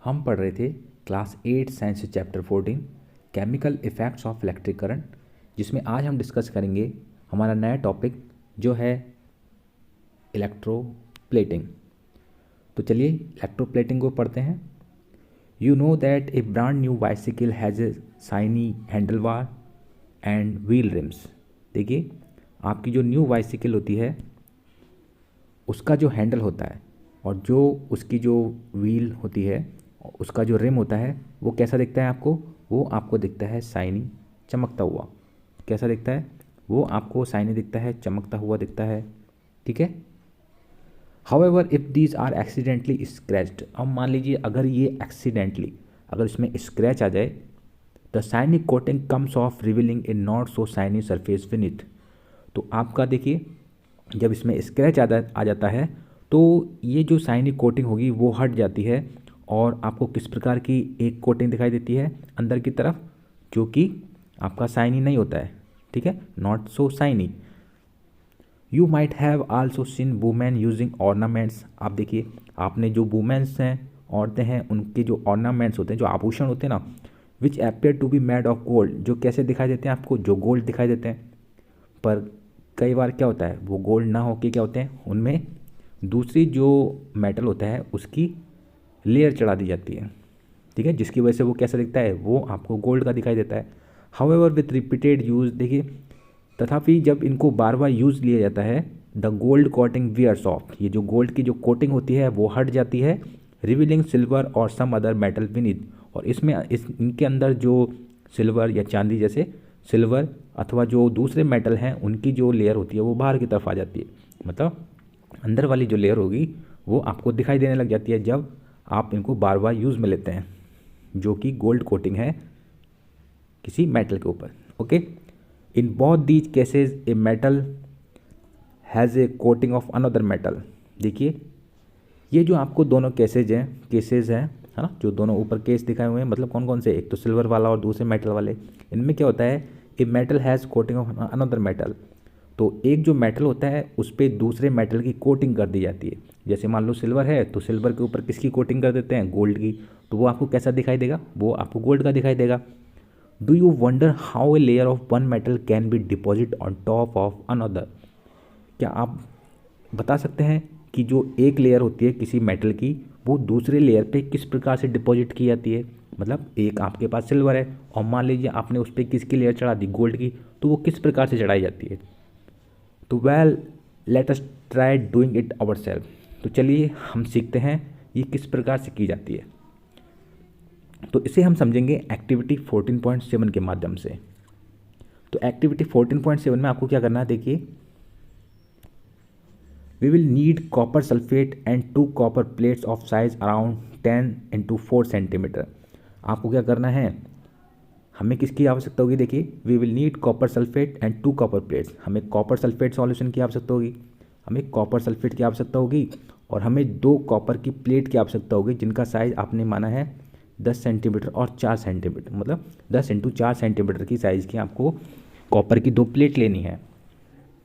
हम पढ़ रहे थे class 8 science chapter 14 chemical effects of electric current, जिसमें आज हम डिस्कस करेंगे हमारा नया टॉपिक जो है इलेक्ट्रोप्लेटिंग। तो चलिए इलेक्ट्रोप्लेटिंग को पढ़ते हैं। You know that A brand new bicycle has a shiny handle bar and wheel RIMS. देखिए, आपकी जो न्यू बाइसिकल होती है उसका जो हैंडल होता है और जो उसकी जो व्हील होती है, उसका जो रिम होता है, वो कैसा दिखता है आपको? वो आपको दिखता है शाइनी, चमकता हुआ। कैसा दिखता है? वो आपको शाइनी दिखता है, चमकता हुआ दिखता है। ठीक है। However if these are accidentally scratched, अब मान लीजिए अगर ये एक्सीडेंटली, अगर इसमें स्क्रैच आ जाए, the shiny coating comes off revealing a not so shiny surface beneath. तो आपका देखिए, जब इसमें स्क्रैच आ जाता है तो ये जो शाइनी कोटिंग होगी वो हट जाती है और आपको किस प्रकार की एक कोटिंग दिखाई देती है अंदर की तरफ, जो कि आपका शाइनी नहीं होता है। ठीक है, not so shiny. You might have also seen women using ornaments. आप देखिए, आपने जो वुमेन्स हैं, औरतें हैं, उनके जो ऑर्नामेंट्स होते हैं, जो आभूषण होते हैं ना, which appear to be made of gold, जो कैसे दिखाई देते हैं आपको? जो गोल्ड दिखाई देते हैं। पर कई बार क्या होता है, वो गोल्ड ना होके क्या होते हैं, उनमें दूसरी जो मेटल होता है उसकी लेयर चढ़ा दी जाती है। ठीक है, जिसकी वजह से वो कैसा दिखता है, वो आपको गोल्ड का दिखाई देता है। हाउएवर विथ रिपीटेड यूज़, देखिए, तथापि जब इनको बार बार यूज़ लिया जाता है, the gold coating wears off, ये जो गोल्ड की जो कोटिंग होती है वो हट जाती है, रिवीलिंग सिल्वर और सम अदर मेटल विनीथ, और इसमें इनके अंदर जो सिल्वर या चांदी, जैसे सिल्वर अथवा जो दूसरे मेटल हैं, उनकी जो लेयर होती है वो बाहर की तरफ आ जाती है। मतलब अंदर वाली जो लेयर होगी वो आपको दिखाई देने लग जाती है जब आप इनको बार बार यूज़ में लेते हैं, जो कि गोल्ड कोटिंग है किसी मेटल के ऊपर। Okay, in both these cases a metal has a coating of another metal. देखिए, ये जो आपको दोनों केसेज हैं, है ना, जो दोनों ऊपर केस दिखाए हुए हैं, मतलब कौन कौन से? एक तो सिल्वर वाला और दूसरे मेटल वाले। इनमें क्या होता है, a metal has coating of another metal. तो एक जो मेटल होता है उस पर दूसरे मेटल की कोटिंग कर दी जाती है। जैसे मान लो सिल्वर है तो सिल्वर के ऊपर किसकी कोटिंग कर देते हैं? गोल्ड की। तो वो आपको कैसा दिखाई देगा? वो आपको गोल्ड का दिखाई देगा। Do you wonder how a layer of one metal can be deposit on top of another? क्या आप बता सकते हैं कि जो एक लेयर होती है किसी मेटल की, वो दूसरे लेयर पे किस प्रकार से डिपॉजिट की जाती है? मतलब एक आपके पास सिल्वर है और मान लीजिए आपने उस पर किसकी लेयर चढ़ा दी? गोल्ड की। तो वो किस प्रकार से चढ़ाई जाती है? तो well, let us try doing it our self. तो चलिए हम सीखते हैं ये किस प्रकार से की जाती है। तो इसे हम समझेंगे एक्टिविटी 14.7 के माध्यम से। तो एक्टिविटी 14.7 में आपको क्या करना है, देखिए, we will need copper sulphate and 2 copper plates of size around 10 × 4 centimetre. आपको क्या करना है, हमें किसकी आवश्यकता होगी? देखिए, we will need copper sulphate and 2 copper plates. हमें कॉपर सल्फेट सॉल्यूशन की आवश्यकता होगी, हमें कॉपर सल्फेट की आवश्यकता होगी, और हमें 2 कॉपर की प्लेट की आवश्यकता होगी, जिनका साइज़ आपने माना है 10 सेंटीमीटर और 4 सेंटीमीटर, मतलब 10 × 4 सेंटीमीटर की साइज़ की आपको कॉपर की 2 प्लेट लेनी है।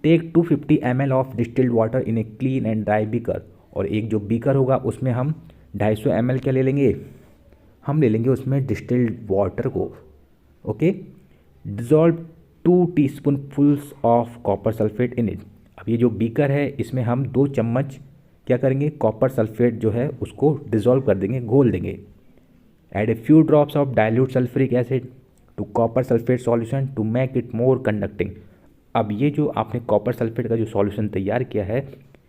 Take 250 ml of distilled water in a clean and dry beaker. और एक जो बीकर होगा उसमें हम 250 ml क्या ले लेंगे? हम ले लेंगे उसमें डिस्टिल्ड वाटर को। Okay, dissolve 2 teaspoonfuls of copper sulphate in it. अब ये जो बीकर है इसमें हम 2 चम्मच क्या करेंगे? कॉपर सल्फेट जो है उसको डिजॉल्व कर देंगे, घोल देंगे। Add a few drops of dilute sulphuric acid to copper sulphate solution to make it more conducting. अब ये जो आपने कॉपर सल्फेट का जो सॉल्यूशन तैयार किया है,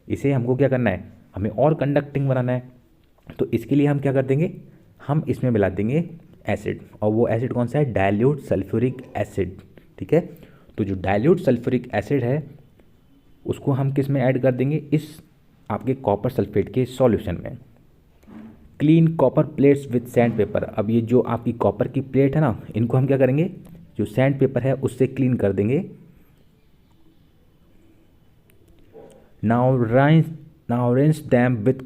इसे हमको क्या करना है? हमें और कंडक्टिंग बनाना है। तो इसके लिए हम क्या कर देंगे, हम इसमें मिला देंगे एसिड, और वो एसिड कौन सा है? Dilute sulphuric acid. ठीक है, तो जो डाइल्यूट सल्फ्यूरिक एसिड है उसको हम किस में ऐड कर देंगे? इस आपके कॉपर सल्फेट के सॉल्यूशन में। Clean copper plates with sand paper. अब ये जो आपकी कॉपर की प्लेट है ना, इनको हम क्या करेंगे? जो सैंड पेपर है उससे क्लीन कर देंगे। Now rinse them with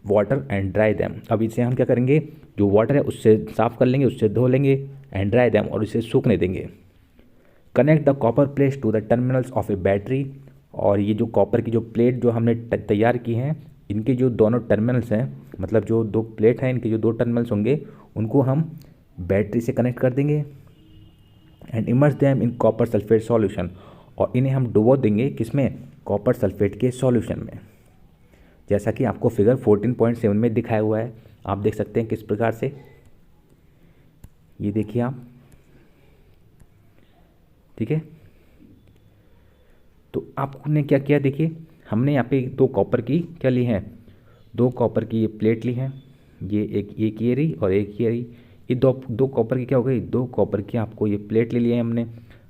water and dry them. अब इसे हम क्या करेंगे? जो वाटर है उससे साफ कर लेंगे, उससे धो लेंगे, एंड ड्राई दैम, और इसे सूखने देंगे। Connect the copper plates to the terminals of a battery. और ये जो कॉपर की जो प्लेट जो हमने तैयार की हैं इनके जो दोनों टर्मिनल्स हैं, मतलब जो दो प्लेट हैं इनके जो दो टर्मिनल्स होंगे उनको हम बैटरी से कनेक्ट कर देंगे and immerse them in copper sulphate solution, और इन्हें हम डुबो देंगे किसमें, कॉपर सल्फेट के सॉल्यूशन में, जैसा कि आपको फिगर 14.7 में दिखाया हुआ है। आप देख सकते हैं किस प्रकार से, ये देखिए आप, ठीक है। तो आपने क्या किया, देखिए हमने यहाँ पे दो कॉपर की क्या ली है, दो कॉपर की ये प्लेट ली है, ये एक ये रही और एक ये रही, ये दो कॉपर की क्या हो गई, दो कॉपर की आपको ये प्लेट ले लिए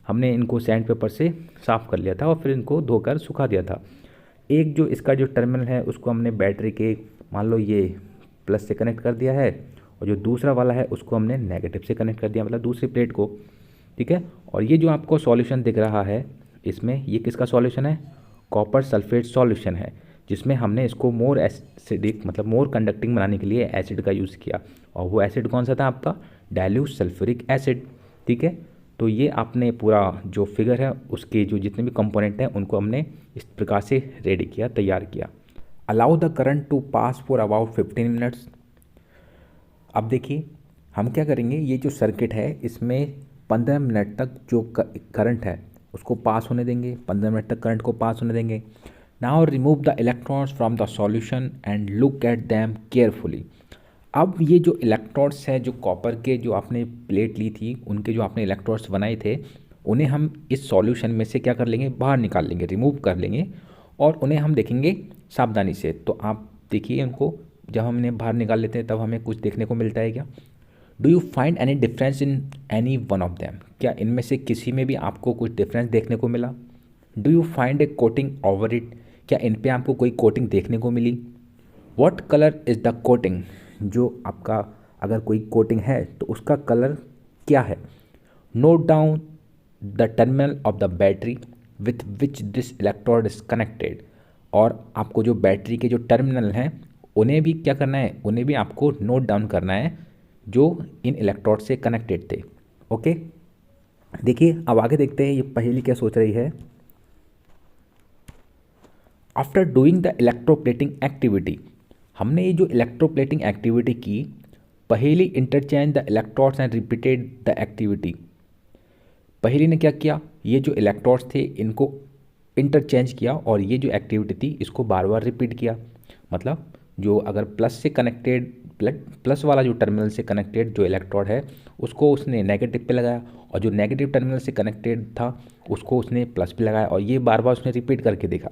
हमने इनको सैंड पेपर से साफ़ कर लिया था और फिर इनको धोकर सुखा दिया था। एक जो इसका जो टर्मिनल है उसको हमने बैटरी के मान लो ये प्लस से कनेक्ट कर दिया है, और जो दूसरा वाला है उसको हमने नेगेटिव से कनेक्ट कर दिया, मतलब दूसरी प्लेट को, ठीक है। और ये जो आपको सॉल्यूशन दिख रहा है इसमें, ये किसका सॉल्यूशन है, कॉपर सल्फेट सॉल्यूशन है, जिसमें हमने इसको मोर एसिडिक मतलब मोर कंडक्टिंग बनाने के लिए एसिड का यूज़ किया, और वो एसिड कौन सा था आपका, डाइल्यूट सल्फ्यूरिक एसिड, ठीक है। तो ये आपने पूरा जो फिगर है उसके जो जितने भी कंपोनेंट हैं उनको हमने इस प्रकार से रेडी किया, तैयार किया। Allow the current to pass for about 15 minutes. अब देखिए हम क्या करेंगे, ये जो सर्किट है इसमें 15 मिनट तक जो करंट है उसको पास होने देंगे, 15 मिनट तक करंट को पास होने देंगे। Now remove the electrons from the solution and look at them carefully. अब ये जो इलेक्ट्रोड्स हैं, जो कॉपर के जो आपने प्लेट ली थी उनके जो आपने इलेक्ट्रोड्स बनाए थे, उन्हें हम इस सॉल्यूशन में से क्या कर लेंगे, बाहर निकाल लेंगे, रिमूव कर लेंगे, और उन्हें हम देखेंगे सावधानी से। तो आप देखिए उनको, जब हम इन्हें बाहर निकाल लेते हैं तब हमें कुछ देखने को मिलता है क्या, do you find any difference in any one of them, क्या इनमें से किसी में भी आपको कुछ डिफरेंस देखने को मिला। Do you find a coating over it, क्या इन पे आपको कोई कोटिंग देखने को मिली। What colour is the coating, जो आपका अगर कोई कोटिंग है तो उसका कलर क्या है। Note down the terminal of the battery with which this electrode is connected, और आपको जो बैटरी के जो टर्मिनल हैं उन्हें भी क्या करना है, उन्हें भी आपको नोट डाउन करना है जो इन इलेक्ट्रोड से कनेक्टेड थे। ओके, देखिए अब आगे देखते हैं ये पहेली क्या सोच रही है। After doing the electroplating activity, हमने ये जो इलेक्ट्रोप्लेटिंग एक्टिविटी की, पहेली interchange the electrodes and repeated the activity. पहेली ने क्या किया, ये जो इलेक्ट्रोड्स थे इनको इंटरचेंज किया और ये जो एक्टिविटी थी इसको बार बार रिपीट किया। मतलब जो अगर प्लस से कनेक्टेड प्लस वाला जो टर्मिनल से कनेक्टेड जो इलेक्ट्रोड है उसको उसने नेगेटिव पे लगाया, और जो नेगेटिव टर्मिनल से कनेक्टेड था उसको उसने प्लस पे लगाया, और ये बार बार उसने रिपीट करके देखा।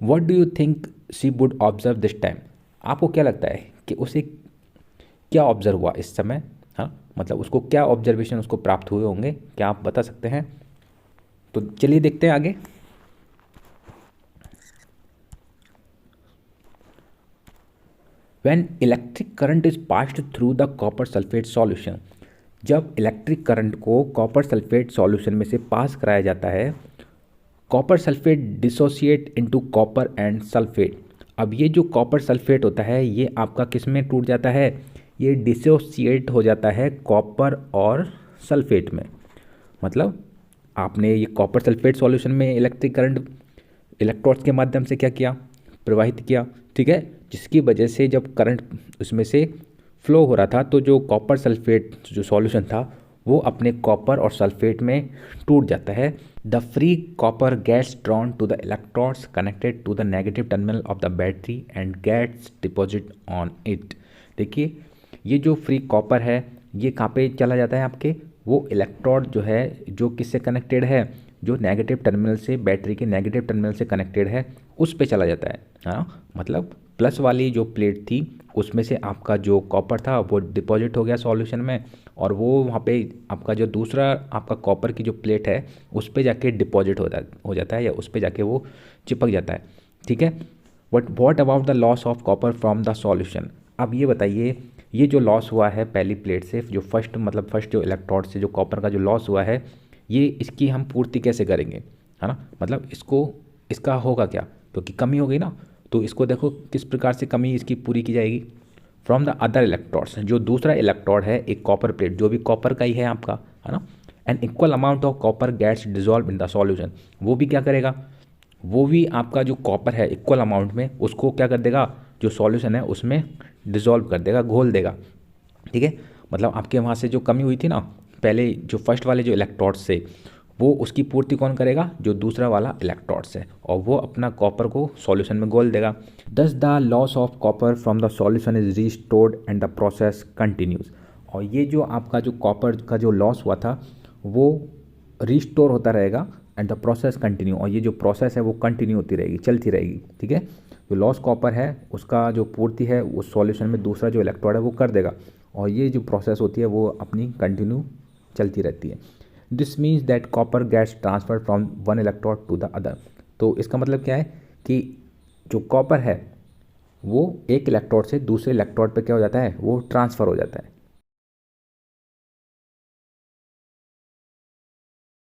What do you think she would observe this time, आपको क्या लगता है कि उसे क्या ऑब्जर्व हुआ इस समय, हाँ मतलब उसको क्या ऑब्जर्वेशन उसको प्राप्त हुए होंगे, क्या आप बता सकते हैं। तो चलिए देखते हैं आगे। When electric current is passed through the copper sulfate solution, जब इलेक्ट्रिक करंट को कॉपर सल्फेट सॉल्यूशन में से पास कराया जाता है, copper sulphate dissociate into copper and sulphate. अब ये जो कॉपर सल्फेट होता है ये आपका किस में टूट जाता है, ये डिसोसिएट हो जाता है कॉपर और सल्फेट में। मतलब आपने ये कॉपर सल्फेट सॉल्यूशन में इलेक्ट्रिक करंट इलेक्ट्रोड्स के माध्यम से क्या किया, प्रवाहित किया, ठीक है, जिसकी वजह से जब करंट उसमें से फ्लो हो रहा था तो जो कॉपर सल्फेट जो सॉल्यूशन था वो अपने कॉपर और सल्फेट में टूट जाता है। The free copper gets drawn to the electrodes connected to the negative terminal of the battery and gets deposit on it. देखिए ये जो फ्री कॉपर है ये कहाँ पे चला जाता है, आपके वो इलेक्ट्रोड जो है जो किससे कनेक्टेड है, जो नेगेटिव टर्मिनल से बैटरी के नेगेटिव टर्मिनल से कनेक्टेड है उस पे चला जाता है। हाँ मतलब प्लस वाली जो प्लेट थी उसमें से आपका जो कॉपर था वो डिपॉजिट हो गया सॉल्यूशन में, और वो वहाँ पे आपका जो दूसरा आपका कॉपर की जो प्लेट है उस पे जाके डिपॉजिट हो जाता है या उस पे जाके वो चिपक जाता है, ठीक है। What about the loss of copper from the solution. अब ये बताइए ये जो लॉस हुआ है पहली प्लेट से, जो फर्स्ट जो इलेक्ट्रोड से जो कॉपर का जो लॉस हुआ है ये इसकी हम पूर्ति कैसे करेंगे, है ना, मतलब इसका होगा क्या, क्योंकि कमी हो गई ना, तो इसको देखो किस प्रकार से कमी इसकी पूरी की जाएगी। फ्रॉम द अदर इलेक्ट्रोड्स, जो दूसरा इलेक्ट्रोड है एक कॉपर प्लेट जो भी कॉपर का ही है आपका, है ना, an equal amount of copper gets dissolve in the solution. वो भी क्या करेगा, वो भी आपका जो कॉपर है इक्वल अमाउंट में उसको क्या कर देगा, जो सॉल्यूशन है उसमें डिज़ोल्व कर देगा, घोल देगा। ठीक है, मतलब आपके वहाँ से जो कमी हुई थी ना, पहले जो फर्स्ट वाले जो इलेक्ट्रोड्स से, वो उसकी पूर्ति कौन करेगा, जो दूसरा वाला इलेक्ट्रोड्स है, और वो अपना कॉपर को सॉल्यूशन में घोल देगा। दस the loss of copper from the solution is restored and the process continues. और ये जो आपका जो कॉपर का जो लॉस हुआ था वो रिस्टोर होता रहेगा एंड द प्रोसेस कंटिन्यू, और ये जो प्रोसेस है वो कंटिन्यू होती रहेगी, चलती रहेगी। ठीक है, जो लॉस कॉपर है उसका जो पूर्ति है उस सॉल्यूशन में दूसरा जो इलेक्ट्रोड है वो कर देगा, और ये जो प्रोसेस होती है वो अपनी कंटिन्यू चलती रहती है। This means that copper gets transfer from one electrode to the other. तो इसका मतलब क्या है कि जो कॉपर है वो एक इलेक्ट्रोड से दूसरे इलेक्ट्रोड पे क्या हो जाता है, वो ट्रांसफ़र हो जाता है।